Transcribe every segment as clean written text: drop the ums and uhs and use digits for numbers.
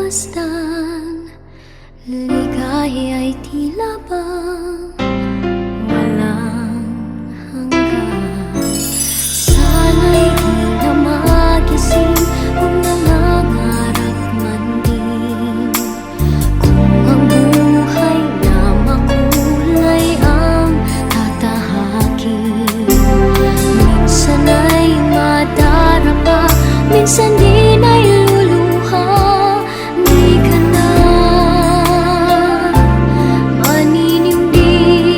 pagmasdan, ligaya'y tila bang walang hanggan. Sana'y di na magising kung nangangarap man din, kung ang buhay na makulay ang tatahakin. Minsan ay madarapa, minsan din ay luluha. Di ka na maninindig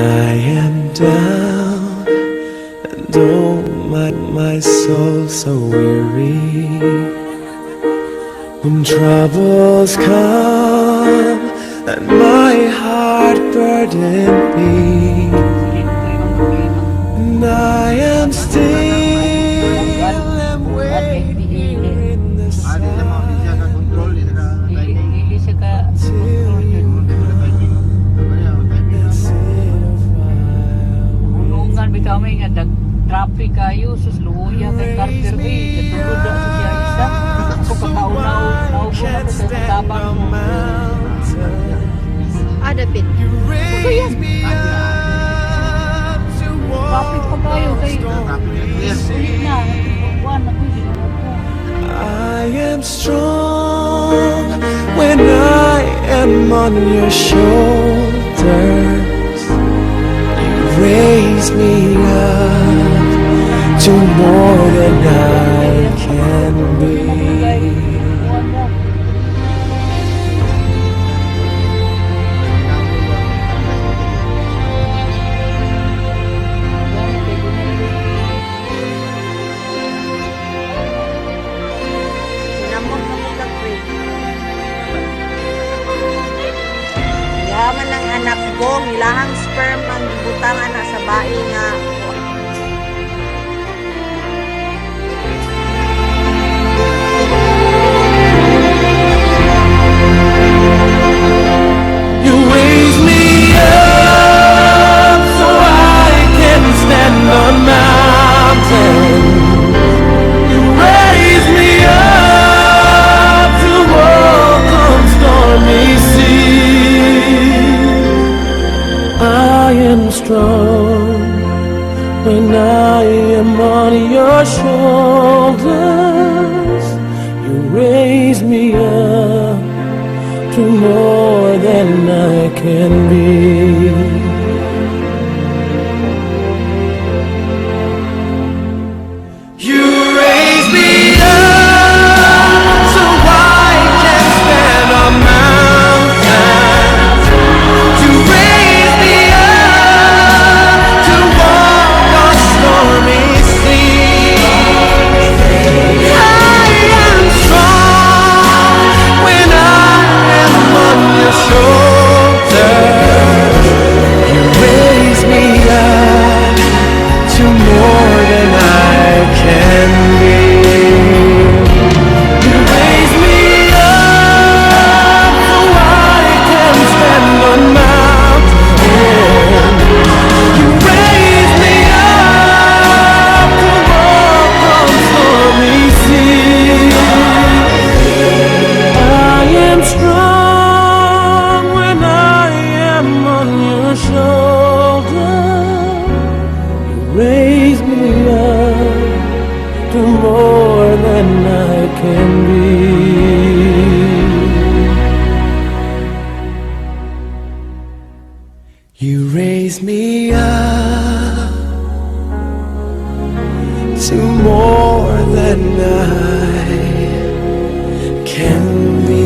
I am down, and oh my soul so weary. When troubles come and my heart burden me, and I am still and waiting in the Ulungan bitaw may nga dag traffic kayo sus luya kay Carter Bay katulog na sa siya isa ako pagkaunaw naubo na ko sa tabang Adapit. kaya traffic pa kayo kay ulit na buwan na ko I am strong when I am on your shoulders. You raise me up to more than I can be. Sinamot na mo kag-pray. Yaman ng anak ko, ilahang sperm ang gibutang anak sa bae nga. You raise me up so I can stand on mountains. You raise me up to walk on stormy seas. I am strong when I am on your shoulders. You raise me up to more than I can be. You raise me up so I can stand on mountains. You raise me up to walk on stormy seas. I am strong when I am on your shoulders. You raise me up to more than I can be. You raise me up so I can stand on mountains. You raise me up to walk on stormy seas. I am strong when I am on your shoulder. You raise me up to more than I can be. You raise me up to more than I can be.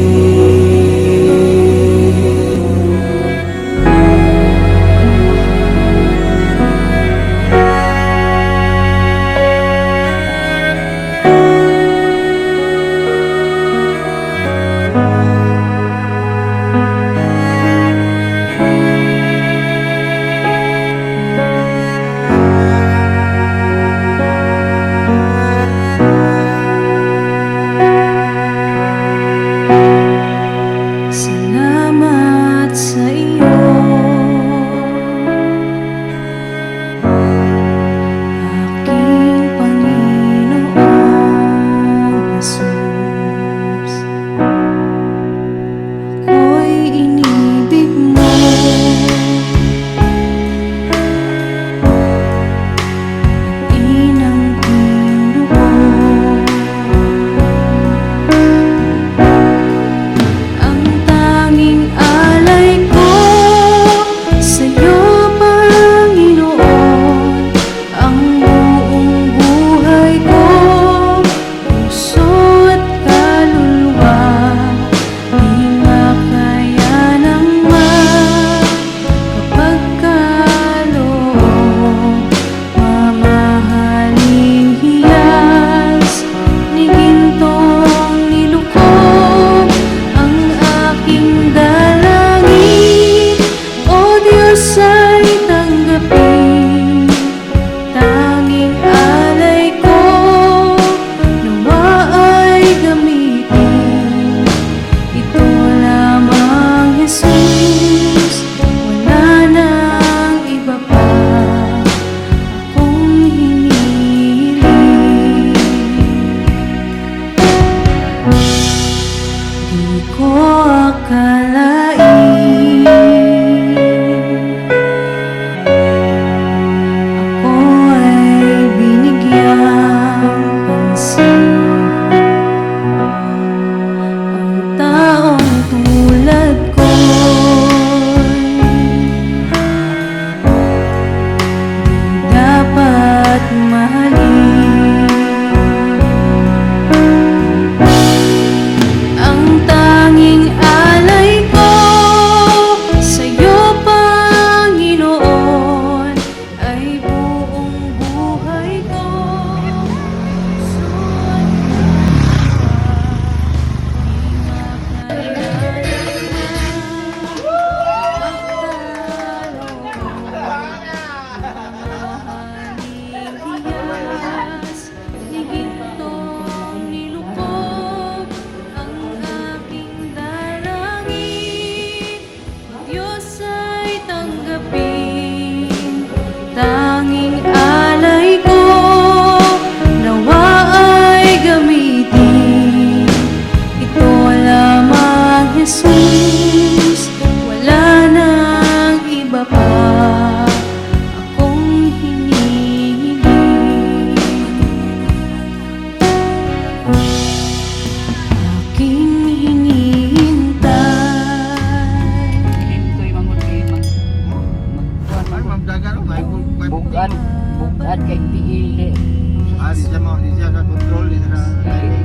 Bugad, bugad kay tiili. Di siya ka control, di siya ka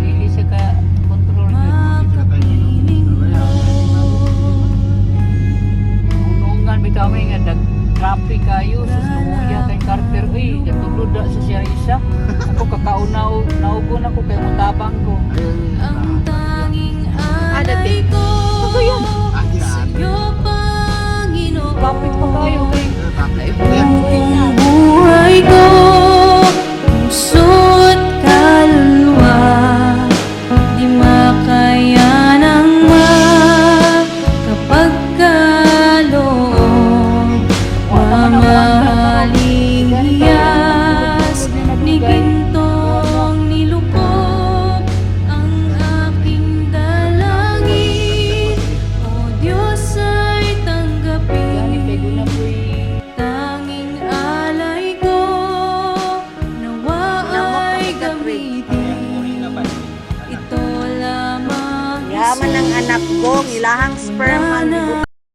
Dili siya ka control yun. Unungan bitaw may nga dag traffic kayo sa luya kay Carter katulad da sa siya isa. Ako kakaunaw naugon ako kay mutabang ko. Dati. Ano yan? Traffic pa kayo kay buhay ko, puso't kaluluwa, di makaya ng makapagkaloob. Mamahaling hiyas ni gintong nilukop ang aking dalangin. O Diyos ay gani kay tanggapin gunapoy. tanging alay ko, nawa ay gamitin. Ito lamang Yaman ng anak ko, ilahang sperm ang gibutang